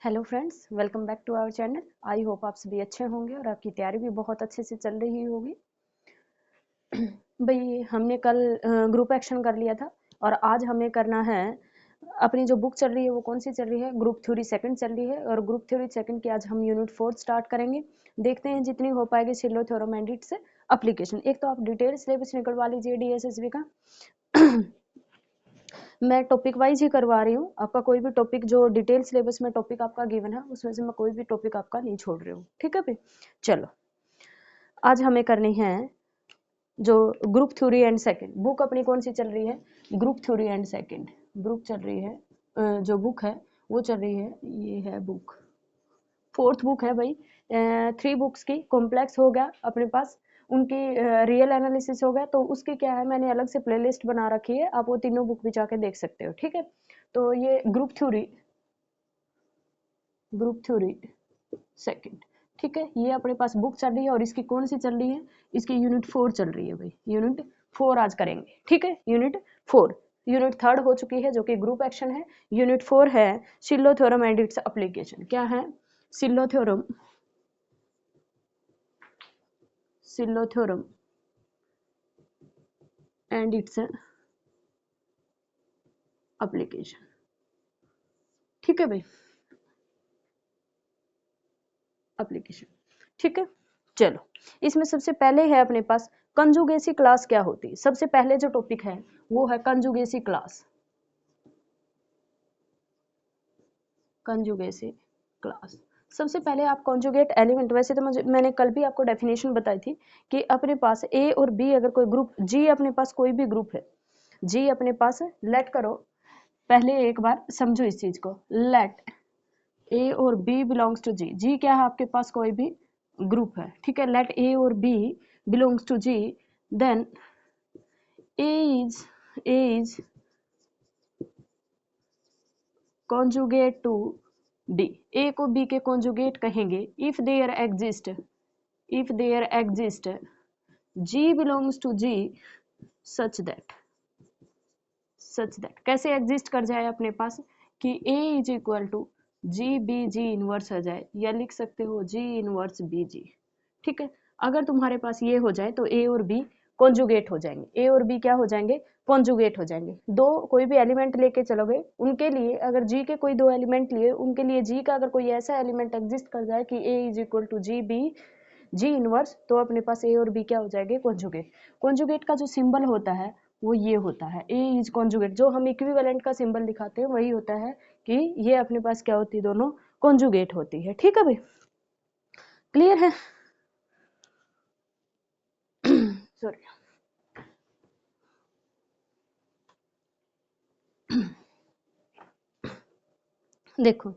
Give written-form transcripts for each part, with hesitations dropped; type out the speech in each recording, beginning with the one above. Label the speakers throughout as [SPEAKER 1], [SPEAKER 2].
[SPEAKER 1] Hello friends, welcome back to our channel. I hope आप सभी अच्छे होंगे और आपकी तैयारी भी बहुत अच्छे से चल रही होगी। भाई हमने कल ग्रुप एक्शन कर लिया था और आज हमें करना है अपनी जो बुक चल रही है वो कौन सी चल रही है, ग्रुप थ्योरी सेकंड चल रही है और ग्रुप थ्योरी सेकंड की आज हम यूनिट 4 स्टार्ट करेंगे। देखते हैं जितनी हो पाएगी शिल्लो थ्योरम एंड इट्स एप्लीकेशन। एक तो आप डिटेल सिलेबस निकलवा लीजिए डीएसएसबी का। मैं टॉपिक वाइज ही करवा रही हूँ, आपका कोई भी टॉपिक जो डिटेल सिलेबस में टॉपिक आपका गिवन है उसमें से मैं कोई भी टॉपिक आपका नहीं छोड़ रही हूँ। ठीक है भाई, चलो आज हमें करनी है जो group theory and second. Book अपनी कौन सी चल रही है, group theory and second book चल रही है। जो बुक है वो चल रही है, ये है बुक, फोर्थ बुक है भाई। 3 बुक्स की कॉम्प्लेक्स हो गया अपने पास, उनकी रियल एनालिसिस हो गया, तो उसकी क्या है मैंने अलग से प्लेलिस्ट बना रखी है, आप वो तीनों बुक भी जाके देख सकते हो। ठीक है, तो ये ग्रुप थ्योरी सेकंड, ठीक है, ये अपने पास बुक चल रही है और इसकी कौन सी चल रही है, इसकी यूनिट 4 चल रही है भाई। यूनिट 4 आज करेंगे। ठीक है, यूनिट 4, यूनिट 3 हो चुकी है जो कि ग्रुप एक्शन है। यूनिट 4 है शिल्लो थ्योरम एंड इट्स एप्लीकेशन। क्या है, शिल्लो थ्योरम एंड इट्स एप्लीकेशन। ठीक है भाई, एप्लीकेशन। ठीक है, चलो इसमें सबसे पहले है अपने पास कंजुगेसी क्लास क्या होती है। सबसे पहले जो टॉपिक है वो है कंजुगेसी क्लास। कंजुगेसी क्लास, सबसे पहले आप कॉन्जुगेट एलिमेंट, वैसे तो मैंने कल भी आपको डेफिनेशन बताई थी कि अपने पास ए और बी अगर कोई ग्रुप, जी अपने पास कोई भी ग्रुप है, जी अपने पास लेट करो, पहले एक बार समझो इस चीज को, लेट ए और बी बिलोंग्स टू जी। जी क्या है, आपके पास कोई भी ग्रुप है। ठीक है, लेट ए और B belongs to G, then A is conjugate to D. A को बी के कॉन्जुगेट कहेंगे if there exist G belongs to G such that कैसे एग्जिस्ट कर जाए अपने पास कि A is equal to G B G inverse आ जाए, या लिख सकते हो जी इनवर्स बी जी। ठीक है, अगर तुम्हारे पास ये हो जाए तो ए और बी कॉन्जुगेट हो जाएंगे, ए और बी क्या हो जाएंगे, कॉन्जुगेट हो जाएंगे। दो कोई भी एलिमेंट लेके चलोगे उनके लिए, अगर जी के कोई दो एलिमेंट लिए उनके लिए जी का अगर कोई ऐसा एलिमेंट एग्जिस्ट कर जाए कि A is equal to G B G inverse, तो अपने पास ए और बी क्या हो जाएंगे, कॉन्जुगेट। कॉन्जुगेट का जो सिंबल होता है वो ये होता है, ए इज कॉन्जुगेट। जो हम इक्विवेलेंट का सिंबल दिखाते हैं वही होता है कि ये अपने पास क्या होती है, दोनों कॉन्जुगेट होती है। ठीक है भाई, क्लियर है। सॉरी, देखो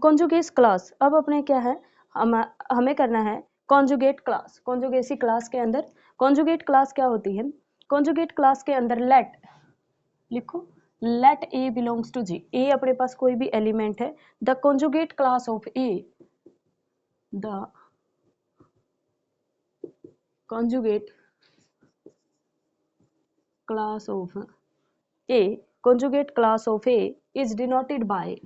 [SPEAKER 1] कॉन्जुगेट क्लास, अब अपने क्या है, हमें करना है कॉन्जुगेट क्लास। कॉन्जुगेसी क्लास के अंदर कॉन्जुगेट क्लास क्या होती है, कॉन्जुगेट क्लास के अंदर लेट लिखो, लेट ए बिलोंग्स टू जी। ए अपने पास कोई भी एलिमेंट है, the conjugate class of A, the conjugate class of a, conjugate class of a is denoted by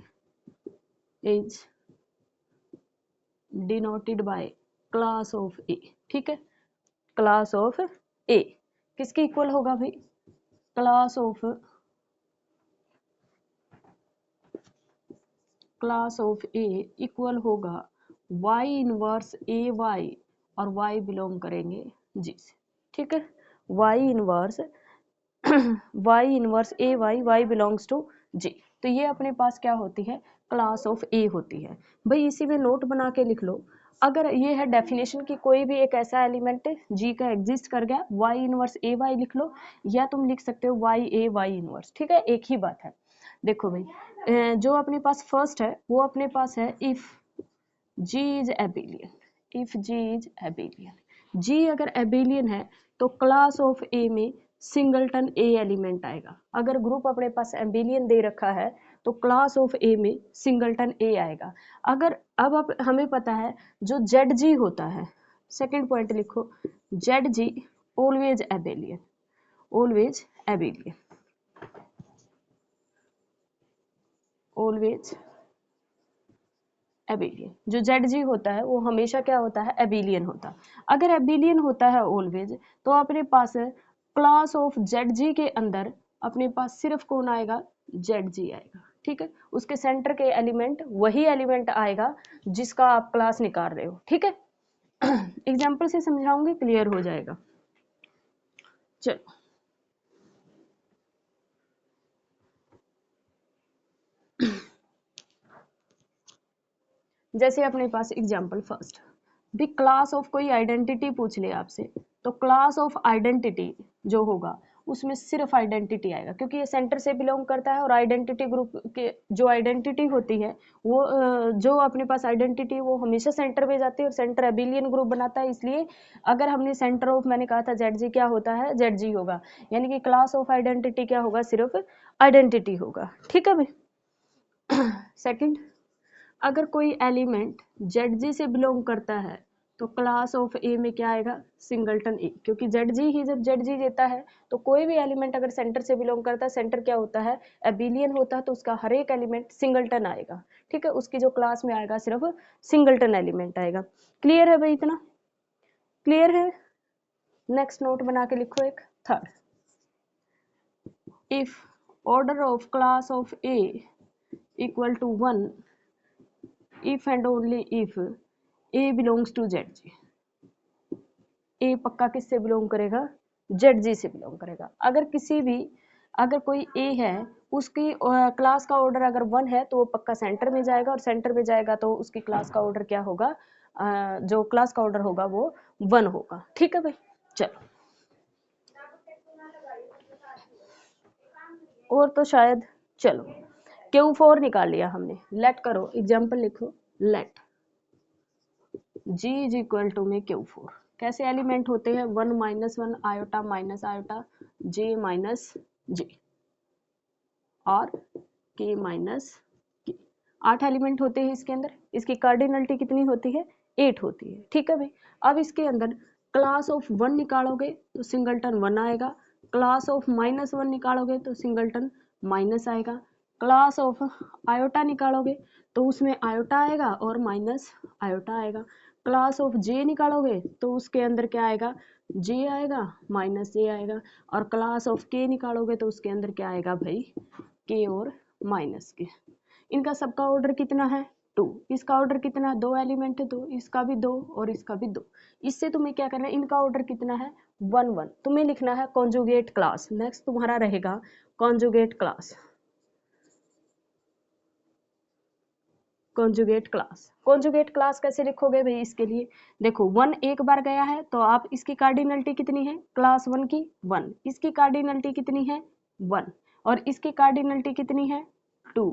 [SPEAKER 1] class of a। ठीक है, क्लास ऑफ ए किसके इक्वल होगा भाई, क्लास ऑफ ए इक्वल होगा y इनवर्स ए वाई, और y belong करेंगे G से। ठीक है, y inverse A Y, Y belongs to G, तो ये अपने पास क्या होती है, क्लास ऑफ ए होती है भाई। इसी में नोट बना के लिख लो, अगर ये है डेफिनेशन की कोई भी एक ऐसा एलिमेंट जी का एग्जिस्ट कर गया, वाई इनवर्स ए वाई लिख लो, या तुम लिख सकते हो वाई ए वाई इनवर्स। ठीक है, एक ही बात है। देखो भाई, जो अपने पास फर्स्ट है वो अपने पास है if G is abelian, if G is abelian. G अगर एबिलियन है तो क्लास ऑफ ए में सिंगलटन ए एलिमेंट आएगा। अगर ग्रुप अपने पास एबिलियन दे रखा है तो क्लास ऑफ ए में सिंगलटन ए आएगा। अगर अब हमें पता है जो जेड जी होता है, सेकेंड पॉइंट लिखो, Z G always abelian, always abelian, always abelian. जो ZG होता है वो हमेशा क्या होता है, एबिलियन होता है। अगर एबिलियन होता है ऑलवेज, तो अपने पास क्लास ऑफ ZG के अंदर अपने पास सिर्फ कौन आएगा, ZG आएगा। ठीक है, उसके सेंटर के एलिमेंट वही एलिमेंट आएगा जिसका आप क्लास निकाल रहे हो। ठीक है, एग्जाम्पल से समझाऊंगी, क्लियर हो जाएगा। चलो, जैसे अपने पास एग्जाम्पल फर्स्ट, भी क्लास ऑफ कोई आइडेंटिटी पूछ ले आपसे, तो क्लास ऑफ आइडेंटिटी जो होगा उसमें सिर्फ आइडेंटिटी आएगा, क्योंकि ये सेंटर से बिलोंग करता है। और आइडेंटिटी ग्रुप के जो आइडेंटिटी होती है वो जो अपने पास आइडेंटिटी वो हमेशा सेंटर में जाती है, और सेंटर एबिलियन ग्रुप बनाता है। इसलिए अगर हमने सेंटर ऑफ, मैंने कहा था ZG क्या होता है, ZG होगा, यानी कि क्लास ऑफ आइडेंटिटी क्या होगा, सिर्फ आइडेंटिटी होगा। ठीक है भाई। सेकंड, अगर कोई एलिमेंट ZG से बिलोंग करता है तो क्लास ऑफ ए में क्या आएगा, सिंगलटन ए, क्योंकि ZG ही जब ZG देता है तो कोई भी एलिमेंट अगर सेंटर से बिलोंग करता है, सेंटर क्या होता है, एबिलियन होता है, तो उसका हर एक एलिमेंट सिंगलटन आएगा। ठीक है, उसकी जो क्लास में आएगा सिर्फ सिंगलटन एलिमेंट आएगा। क्लियर है भाई, इतना क्लियर है। नेक्स्ट नोट बना के लिखो एक third, if order of class of A equal to 1 if and only if A belongs to ZG। A पक्का किससे बिलोंग करेगा, ZG से बिलोंग करेगा। अगर किसी भी, अगर कोई A है उसकी क्लास का ऑर्डर अगर 1 है तो वो पक्का सेंटर में जाएगा, और सेंटर में जाएगा तो उसकी क्लास का ऑर्डर क्या होगा, जो क्लास का ऑर्डर होगा वो 1 होगा। ठीक है भाई, चलो और तो शायद, चलो Q4 निकाल लिया हमने। लेट करो, एग्जाम्पल लिखो, let G is equal to में Q4। कैसे एलिमेंट होते हैं, 1 -1 iota minus iota J minus J और K माइनस K। 8 एलिमेंट होते हैं इसके अंदर। इसकी कार्डिनलिटी कितनी होती है, 8 होती है। ठीक है भाई, अब इसके अंदर क्लास ऑफ 1 निकालोगे तो सिंगलटन 1 आएगा, क्लास ऑफ -1 निकालोगे तो सिंगलटन माइनस आएगा, क्लास ऑफ आयोटा निकालोगे तो उसमें आयोटा आएगा और माइनस आयोटा आएगा, क्लास ऑफ J निकालोगे तो उसके अंदर क्या आएगा, J आएगा माइनस J आएगा, और क्लास ऑफ K निकालोगे तो उसके अंदर क्या आएगा भाई, K और माइनस K। इनका सबका ऑर्डर कितना है, 2। इसका ऑर्डर कितना है, 2 एलिमेंट है, 2, इसका भी 2 और इसका भी 2। इससे तुम्हें क्या करना है, इनका ऑर्डर कितना है, 1 1। तुम्हें लिखना है कॉन्जुगेट क्लास। नेक्स्ट तुम्हारा रहेगा conjugate class. Conjugate class, conjugate class कैसे लिखोगे भाई, इसके लिए देखो 1 एक बार गया है तो आप इसकी कार्डिनलिटी कितनी है, क्लास 1 की 1, इसकी कार्डिनलिटी कितनी है 1, और इसकी कार्डिनलिटी कितनी है 2,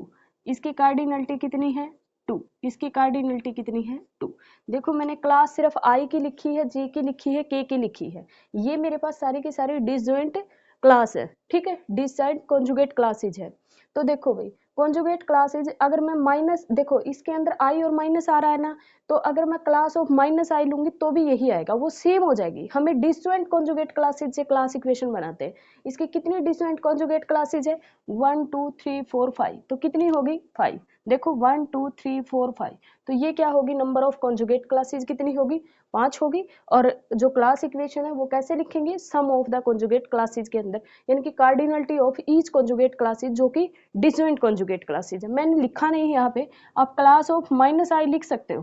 [SPEAKER 1] इसकी कार्डिनलिटी कितनी है 2, इसकी कार्डिनलिटी कितनी है 2। देखो मैंने क्लास सिर्फ I की लिखी है, J की लिखी है, K की लिखी है। ये मेरे पास सारी की सारी डिसजॉइंट क्लास है। ठीक है, डिसजॉइंट कॉन्जुगेट क्लासेज है। तो देखो भाई कॉन्जुगेट क्लासेज, अगर मैं माइनस, देखो इसके अंदर I और माइनस आ रहा है ना, तो अगर मैं क्लास ऑफ माइनस I लूंगी तो भी यही आएगा, वो सेम हो जाएगी। हमें डिसजॉइंट कॉन्जुगेट क्लासेज से क्लास इक्वेशन बनाते हैं। इसकी कितनी डिसजॉइंट कॉन्जुगेट क्लासेज है, 1 2 3 4 5, तो कितनी होगी 5। देखो 1 2 3 4 5, तो ये क्या होगी, नंबर ऑफ कॉन्जुगेट क्लासेज कितनी होगी, 5 होगी। और जो क्लास इक्वेशन है वो कैसे लिखेंगे, सम ऑफ द कॉन्जुगेट क्लासेज के अंदर, यानी कि cardinality of each conjugate classes, जो कि डिसजॉइंट कॉन्जुगेट क्लासेज है। मैंने लिखा नहीं है यहाँ पे, आप क्लास ऑफ माइनस I लिख सकते हो,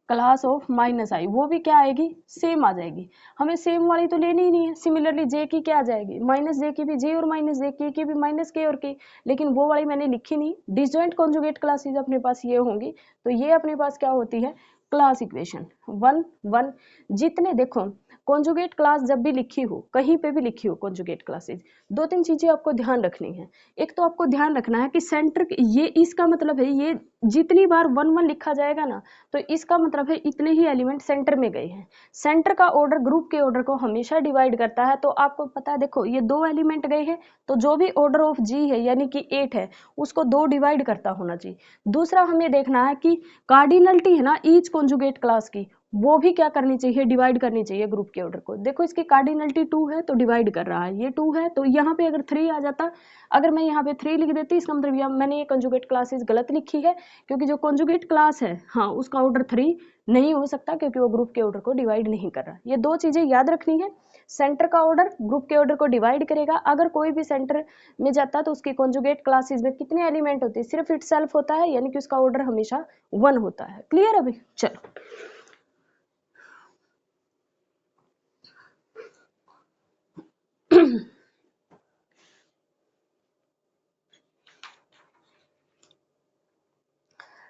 [SPEAKER 1] क्लास ऑफ माइनस I, वो भी क्या आएगी, सेम आ जाएगी। हमें सेम वाली तो लेनी ही नहीं है। सिमिलरली J की क्या आ जाएगी, माइनस J की भी J और माइनस J, K की भी माइनस K और K, लेकिन वो वाली मैंने लिखी नहीं। डिसजॉइंट कॉन्जुगेट क्लासेज अपने पास ये होंगी, तो ये अपने पास क्या होती है, क्लास इक्वेशन 1 1। जितने देखो कॉन्जुगेट क्लास जब भी लिखी हो, कहीं पे भी लिखी हो कॉन्जुगेट क्लासेज, 2-3 चीजें आपको ध्यान रखनी है। एक तो आपको ध्यान रखना है कि सेंटर, ये इसका मतलब है, ये जितनी बार 1 1 लिखा जाएगा ना, तो इसका मतलब है इतने ही एलिमेंट सेंटर में गए हैं। सेंटर का ऑर्डर ग्रुप के ऑर्डर को हमेशा डिवाइड करता है। तो आपको पता है, देखो ये 2 एलिमेंट गए हैं, तो जो भी ऑर्डर ऑफ G है यानी कि 8 है, उसको 2 डिवाइड करता होना चाहिए। दूसरा हमें देखना है कि कार्डिनलिटी है ना ईच कॉन्जुगेट क्लास की, वो भी क्या करनी चाहिए, डिवाइड करनी चाहिए ग्रुप के ऑर्डर को। देखो इसकी कार्डिनलिटी 2 है तो डिवाइड कर रहा है, ये 2 है तो यहाँ पे अगर 3 आ जाता, अगर मैं यहाँ पे 3 लिख देती, इसका मतलब यह मैंने ये कंजुगेट क्लासेस गलत लिखी है, क्योंकि जो कंजुगेट क्लास है हाँ उसका ऑर्डर 3 नहीं हो सकता, क्योंकि वो ग्रुप के ऑर्डर को डिवाइड नहीं कर रहा। ये दो चीजें याद रखनी है, सेंटर का ऑर्डर ग्रुप के ऑर्डर को डिवाइड करेगा, अगर कोई भी सेंटर में जाता तो उसकी कंजुगेट क्लासेस में कितने एलिमेंट होते हैं, सिर्फ इटसेल्फ होता है, यानी कि उसका ऑर्डर हमेशा 1 होता है। क्लियर अभी? चलो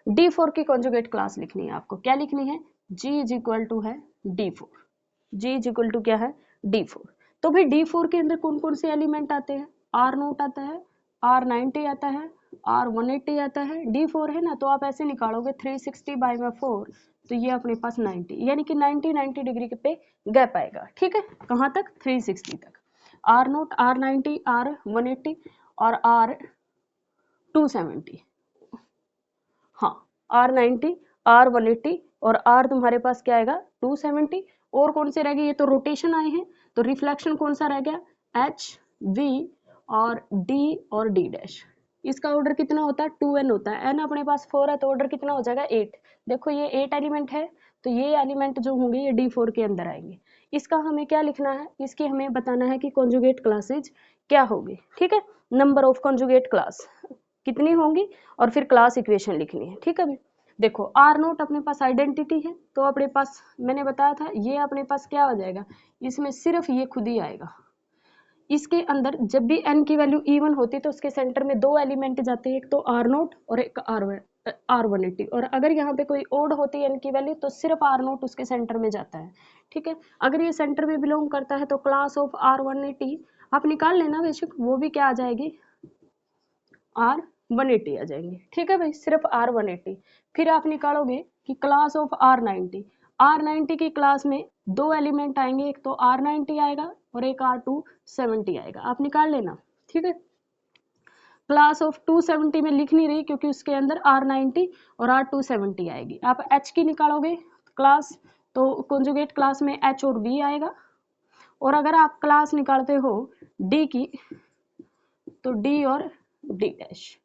[SPEAKER 1] D4 की कॉन्जुगेट क्लास लिखनी है आपको। क्या लिखनी है? G इज इक्वल टू है D4। G is equal to क्या है? D4। तो भाई D4 के अंदर कौन कौन से एलिमेंट आते हैं? R0 आता है, R90 आता है, R180 आता है। D4 है ना, तो आप ऐसे निकालोगे 360 बाई में 4, तो ये अपने पास 90, यानी कि 90 डिग्री पे गैप आएगा। ठीक है, कहाँ तक? 360 तक। R0, R90, R180 और R270। हाँ, R90, R180 और R तुम्हारे पास क्या आएगा? 270। और कौन से रह गए? ये तो रोटेशन आए हैं, तो रिफ्लेक्शन कौन सा रह गया? H, V और D और D डैश। इसका ऑर्डर कितना होता है? 2n होता है। n अपने पास 4 है तो ऑर्डर कितना हो जाएगा? 8। देखो ये 8 एलिमेंट है, तो ये एलिमेंट जो होंगे ये D4 के अंदर आएंगे। इसका हमें क्या लिखना है? इसकी हमें बताना है कि कॉन्जुगेट क्लासेज क्या होगी। ठीक है, नंबर ऑफ कॉन्जुगेट क्लास कितनी होंगी और फिर क्लास इक्वेशन लिखनी है। ठीक है, अभी देखो R0 अपने पास आइडेंटिटी है, तो अपने पास मैंने बताया था ये अपने पास क्या हो जाएगा, इसमें सिर्फ ये खुद ही आएगा। इसके अंदर जब भी n की वैल्यू इवन होती है तो उसके सेंटर में दो एलिमेंट जाते हैं, एक तो R0 और एक R180। और अगर यहाँ पे कोई ओड होती है n की वैल्यू तो सिर्फ R0 उसके सेंटर में जाता है। ठीक है, अगर ये सेंटर में बिलोंग करता है तो क्लास ऑफ R180 आप निकाल लेना बेशक, वो भी क्या आ जाएगी? R180 आ जाएंगे। ठीक है भाई, सिर्फ R180। फिर आप निकालोगे कि क्लास ऑफ R90, R90 की क्लास में दो एलिमेंट आएंगे, एक तो R90 आएगा और एक R270 आएगा, आप निकाल लेना। ठीक है, क्लास ऑफ 270 में लिख नहीं रही क्योंकि उसके अंदर R90 और R270 आएगी। आप H की निकालोगे क्लास, तो कॉन्जुगेट क्लास में H और V आएगा। और अगर आप क्लास निकालते हो D की, तो D और D डैश।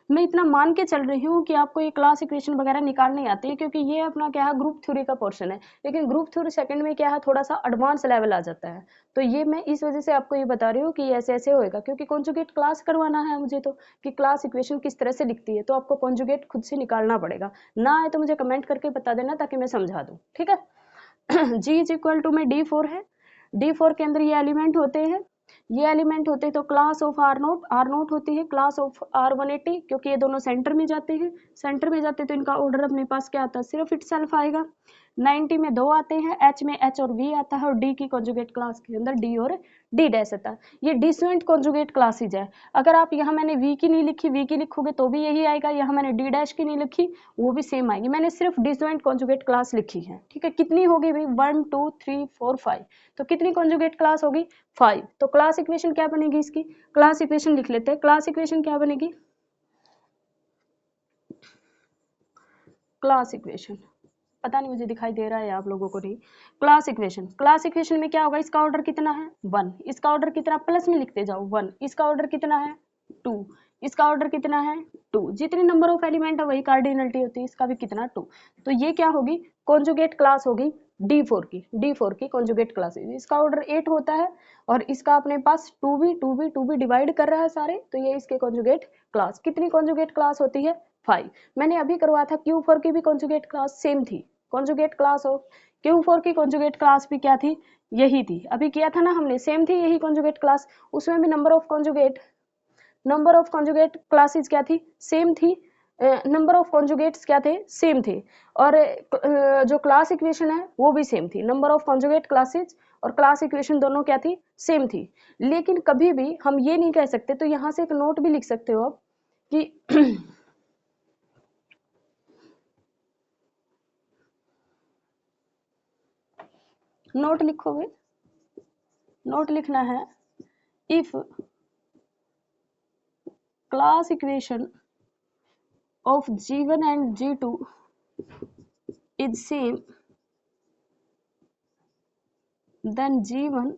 [SPEAKER 1] मैं इतना मान के चल रही हूँ कि आपको ये क्लास इक्वेशन वगैरह निकालने आती है, क्योंकि ये अपना क्या है, ग्रुप थ्योरी का पोर्शन है। लेकिन ग्रुप थ्योरी सेकंड में क्या है, थोड़ा सा एडवांस लेवल आ जाता है। तो ये मैं इस वजह से आपको ये बता रही हूँ कि ऐसे ऐसे होएगा, क्योंकि कॉन्जुगेट क्लास करवाना है मुझे, तो कि क्लास इक्वेशन किस तरह से लिखती है, तो आपको कॉन्जुगेट खुद से निकालना पड़ेगा। ना आए तो मुझे कमेंट करके बता देना ताकि मैं समझा दूँ। ठीक है। G इज इक्वल टू में D4 है, D4 के अंदर ये एलिमेंट होते हैं, ये एलिमेंट होते हैं तो क्लास ऑफ R0 होती है क्लास ऑफ R180, क्योंकि ये दोनों सेंटर में जाते हैं, सेंटर में जाते हैं तो इनका ऑर्डर अपने पास क्या आता है? सिर्फ इटसेल्फ आएगा। 90 में दो आते हैं, H में H और V आता है, और D की कॉन्जुगेट क्लास के अंदर D और D डैश आता है। ये डिसवेंट कॉन्जुगेट क्लासेज है। अगर आप यहाँ मैंने V की नहीं लिखी, V की लिखोगे तो भी यही आएगा, यहाँ मैंने D डैश की नहीं लिखी, वो भी सेम आएगी। मैंने सिर्फ डिसवेंट कॉन्जुगेट क्लास लिखी है। ठीक है, कितनी होगी भाई? 1 2 3 4 5, तो कितनी कॉन्जुगेट क्लास होगी? 5। तो क्लास इक्वेशन क्या बनेगी इसकी? क्लास इक्वेशन लिख लेते हैं। क्लास इक्वेशन क्या बनेगी? क्लास इक्वेशन पता नहीं मुझे दिखाई दे रहा है आप लोगों को नहीं। क्लास इक्वेशन में क्या होगा? इसका ऑर्डर कितना है? 1। इसका ऑर्डर कितना? प्लस में लिखते जाओ 1। इसका ऑर्डर कितना है? 2। इसका ऑर्डर कितना है? 2। जितने नंबर ऑफ एलिमेंट है वही कार्डिनलिटी होती है, इसका भी कितना? 2। तो ये क्या होगी? कॉन्जुगेट क्लास होगी D4 की कॉन्जुगेट क्लास। इसका ऑर्डर 8 होता है और इसका अपने पास 2b डिवाइड कर रहा है सारे, तो ये इसके कॉन्जुगेट क्लास। कितनी कॉन्जुगेट क्लास होती है? 5। मैंने अभी करवाया था Q4 की भी कॉन्जुगेट क्लास सेम थी। कॉन्जुगेट क्लास हो Q4 की कॉन्जुगेट क्लास भी क्या थी? यही थी। अभी किया था ना हमने, सेम थी यही कॉन्जुगेट क्लास। उसमें भी नंबर ऑफ कॉन्जुगेट क्लासेस क्या थी? सेम थी। नंबर ऑफ कॉन्जुगेट्स क्या थे? सेम थे। और जो क्लास इक्वेशन है वो भी सेम थी। नंबर ऑफ कॉन्जुगेट क्लासेस और क्लास इक्वेशन दोनों क्या थी? सेम थी। लेकिन कभी भी हम ये नहीं कह सकते, तो यहाँ से एक नोट भी लिख सकते हो आप कि नोट लिखोगे, नोट लिखना है, if class equation of G1 and G2 is same then G1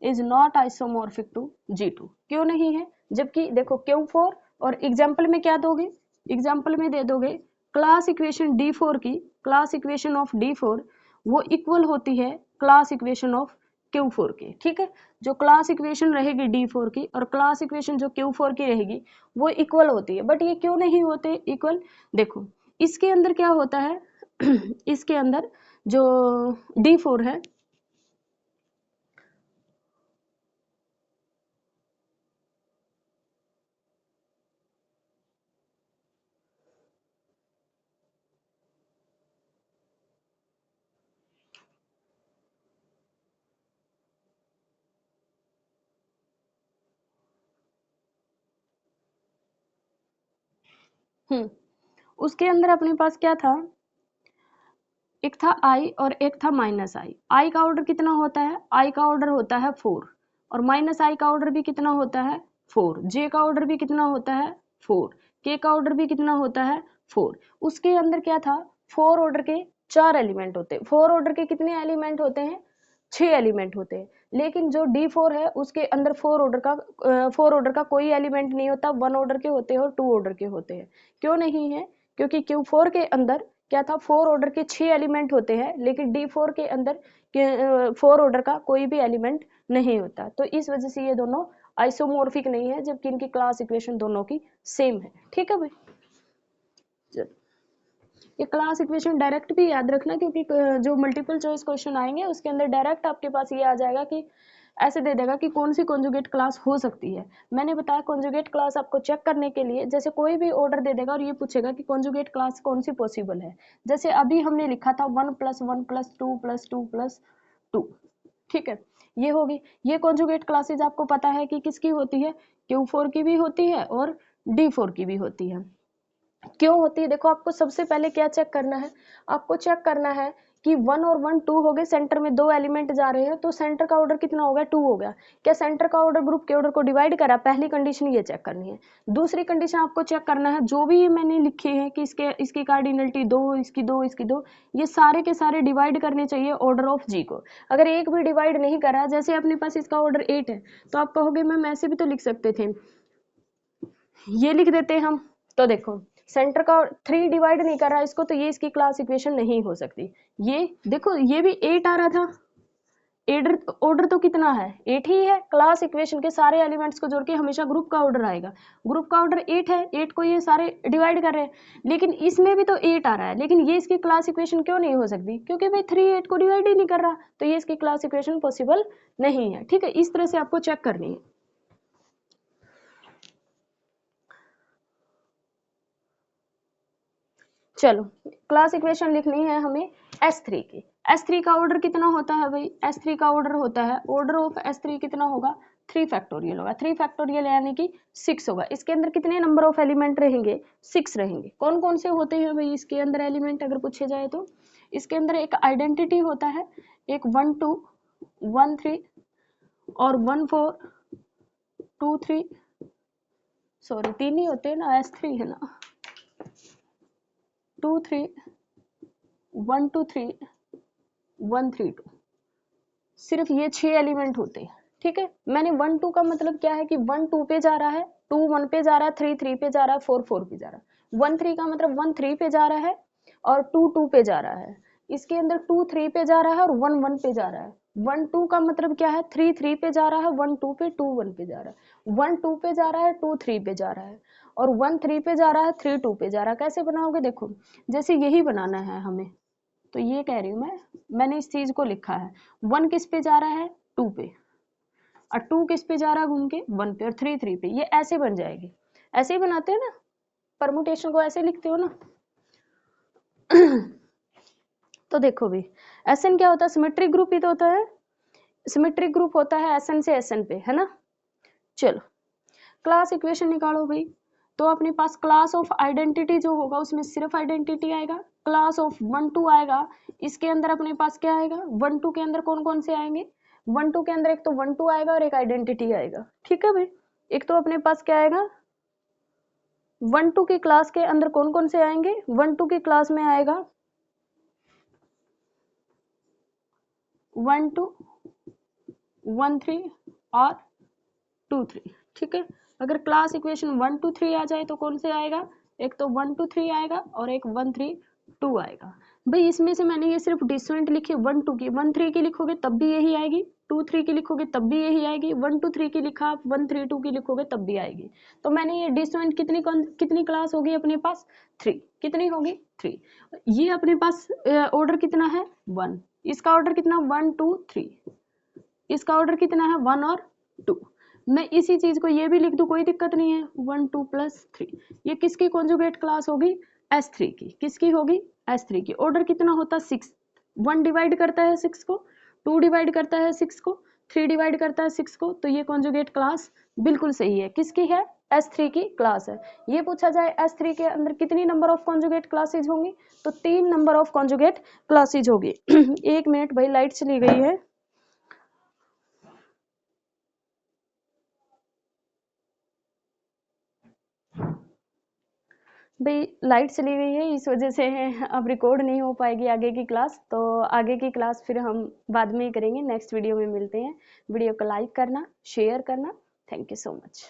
[SPEAKER 1] is not isomorphic to G2। क्यों नहीं है? जबकि देखो Q4 और एग्जाम्पल में क्या दोगे, एग्जाम्पल में दे दोगे क्लास इक्वेशन D4 की, क्लास इक्वेशन ऑफ D4 वो इक्वल होती है क्लास इक्वेशन ऑफ Q4 की। ठीक है, जो क्लास इक्वेशन रहेगी D4 की और क्लास इक्वेशन जो Q4 की रहेगी वो इक्वल होती है। बट ये क्यों नहीं होते इक्वल? देखो इसके अंदर क्या होता है इसके अंदर जो D4 है उसके अंदर अपने पास क्या था, एक था आई और एक था माइनस आई। आई का ऑर्डर कितना होता है? आई का ऑर्डर होता है 4 और माइनस आई का ऑर्डर भी कितना होता है 4। जे का ऑर्डर भी कितना होता है 4। के का ऑर्डर भी कितना होता है 4। उसके अंदर क्या था, 4 ऑर्डर के 4 एलिमेंट होते हैं। 4 ऑर्डर के कितने एलिमेंट होते हैं? 6 एलिमेंट होते हैं। लेकिन जो D4 है उसके अंदर 4 ऑर्डर का कोई एलिमेंट नहीं होता, 1 ऑर्डर के होते हैं और 2 ऑर्डर के होते हैं। क्यों नहीं है? क्योंकि Q4 के अंदर क्या था, 4 ऑर्डर के 6 एलिमेंट होते हैं, लेकिन D4 के अंदर 4 ऑर्डर का कोई भी एलिमेंट नहीं होता। तो इस वजह से ये दोनों आइसोमॉर्फिक नहीं है, जबकि इनकी क्लास इक्वेशन दोनों की सेम है। ठीक है भाई, ये क्लास इक्वेशन डायरेक्ट भी याद रखना, क्योंकि जो मल्टीपल चॉइस क्वेश्चन आएंगे उसके अंदर डायरेक्ट आपके पास ये आ जाएगा कि ऐसे दे देगा कि कौन सी कॉन्जुगेट क्लास हो सकती है। मैंने बताया कॉन्जुगेट क्लास आपको चेक करने के लिए जैसे कोई भी ऑर्डर दे देगा और ये पूछेगा कि कॉन्जुगेट क्लास कौन सी पॉसिबल है। जैसे अभी हमने लिखा था 1 + 1 + 2 + 2 + 2। ठीक है, ये होगी। ये कॉन्जुगेट क्लासेज आपको पता है कि किसकी होती है, Q4 की भी होती है और D4 की भी होती है। क्यों होती है? देखो आपको सबसे पहले क्या चेक करना है, आपको चेक करना है कि 1 और 1 2 हो गए, सेंटर में 2 एलिमेंट जा रहे हैं तो सेंटर का ऑर्डर कितना हो गया, 2 हो गया। क्या सेंटर का ऑर्डर ग्रुप के ऑर्डर को डिवाइड करा? पहली कंडीशन ये चेक करनी है। दूसरी कंडीशन आपको चेक करना है, जो भी मैंने लिखे हैं कि इसकी कार्डिनलिटी 2, इसकी 2, इसकी 2, ये सारे के सारे डिवाइड करने चाहिए ऑर्डर ऑफ जी को। अगर एक भी डिवाइड नहीं करा, जैसे अपने पास इसका ऑर्डर 8 है तो आप कहोगे मैम ऐसे भी तो लिख सकते थे, ये लिख देते हम। तो देखो सेंटर का 3 डिवाइड नहीं कर रहा इसको, तो ये इसकी क्लास इक्वेशन नहीं हो सकती। ये देखो ये भी 8 आ रहा था, ऑर्डर तो कितना है 8 ही है। क्लास इक्वेशन के सारे एलिमेंट्स को जोड़ के हमेशा ग्रुप का ऑर्डर आएगा, ग्रुप का ऑर्डर 8 है, 8 को ये सारे डिवाइड कर रहे हैं, लेकिन इसमें भी तो 8 आ रहा है, लेकिन ये इसकी क्लास इक्वेशन क्यों नहीं हो सकती? क्योंकि भाई 3 8 को डिवाइड ही नहीं कर रहा, तो ये इसकी क्लास इक्वेशन पॉसिबल नहीं है। ठीक है, इस तरह से आपको चेक करनी है। चलो क्लास इक्वेशन लिखनी है हमें S3 की। S3 का ऑर्डर कितना होता है भाई? S3 का ऑर्डर होता है, ऑर्डर ऑफ S3 कितना होगा, 3 फैक्टोरियल होगा। 3 फैक्टोरियल यानी कि 6 होगा। इसके अंदर कितने नंबर ऑफ एलिमेंट रहेंगे, 6 रहेंगे। कौन कौन से होते हैं भाई इसके अंदर एलिमेंट अगर पूछे जाए तो? इसके अंदर एक आइडेंटिटी होता है, एक 1 2 1 3 और 1 4 2 3, सॉरी 3 ही होते हैं ना, S3 है ना, 2 3 1 2 3 1 3 2, सिर्फ ये 6 एलिमेंट होते हैं। ठीक है, मैंने 1 2 का मतलब क्या है कि 1 2 पे जा रहा है, 2 1 पे जा रहा है, 3 3 पे जा रहा है, 4 4 पे जा रहा है। 1 3 का मतलब 1 3 पे जा रहा है और 2 2 पे जा रहा है। इसके अंदर 2 3 पे जा रहा है और 1 1 पे जा रहा है। 1 2 का मतलब क्या है, 3 3 पे जा रहा है, 1 2 पे, 2 1 पे जा रहा है। 1 2 पे जा रहा है, 2 3 पे जा रहा है और 1 3 पे जा रहा है, 3 2 पे जा रहा है। कैसे बनाओगे? देखो जैसे यही बनाना है हमें, तो ये कह रही हूँ मैंने इस चीज को लिखा है। 1 किस पे जा रहा है, 2 पे, और 2 किस पे जा रहा है घूम के, 1 पे, और 3 3 पे। ये ऐसे बन जाएगी, ऐसे ही बनाते हैं ना, परमुटेशन को ऐसे लिखते हो ना। तो देखो भी एसएन क्या होता है, सिमेट्रिक ग्रुप ही तो होता है, सिमेट्रिक ग्रुप होता है एसएन से एसएन पे, है ना। चलो क्लास इक्वेशन निकालो भाई। तो अपने पास क्लास ऑफ आइडेंटिटी जो होगा उसमें सिर्फ आइडेंटिटी आएगा, क्लास ऑफ 1 2 आएगा, इसके अंदर अपने पास क्या आएगा, 1 2 के अंदर कौन कौन से आएंगे, 1 2 के अंदर एक तो 1 2 आएगा और एक आइडेंटिटी आएगा। ठीक है भाई, एक तो अपने पास क्या आएगा, 1 2 की क्लास के अंदर कौन कौन से आएंगे, 1 2 की क्लास में आएगा 1 2 1 3 और 2 3, ठीक है। अगर क्लास इक्वेशन 1 2 3 आ जाए तो कौन से आएगा, एक तो 1 2 3 आएगा और एक 1 3 2 आएगा। भाई इसमें से मैंने ये सिर्फ डिस्जॉइंट लिखी 1 2 की, 1 3 की लिखोगे तब भी यही आएगी, 2 3 की लिखोगे तब भी यही आएगी, 1 2 3 की लिखा आप 1 3 2 की लिखोगे तब भी आएगी। तो मैंने ये डिस्जॉइंट कितनी क्लास होगी अपने पास, 3। कितनी होगी, 3। ये अपने पास ऑर्डर कितना है, 1। इसका ऑर्डर कितना, 1 2 3। इसका ऑर्डर कितना है, 1 और 2। मैं इसी चीज को ये भी लिख दूं, कोई दिक्कत नहीं है, 1 2 प्लस 3। ये किसकी कॉन्जुगेट क्लास होगी, S3 की। किसकी होगी, S3 की। ऑर्डर कितना होता है, 6। 1 डिवाइड करता है 6 को, 2 डिवाइड करता है 6 को, 3 डिवाइड करता है 6 को। तो ये कॉन्जुगेट क्लास बिल्कुल सही है, किसकी है, S3 की क्लास है। ये पूछा जाए S3 के अंदर कितनी नंबर ऑफ कॉन्जुगेट क्लासेज होंगी, तो 3 नंबर ऑफ कॉन्जुगेट क्लासेज होगी। 1 मिनट भाई, लाइट चली गई है। भाई लाइट चली गई है, इस वजह से अब रिकॉर्ड नहीं हो पाएगी आगे की क्लास। तो आगे की क्लास फिर हम बाद में ही करेंगे, नेक्स्ट वीडियो में मिलते हैं। वीडियो को लाइक करना, शेयर करना। Thank you so much.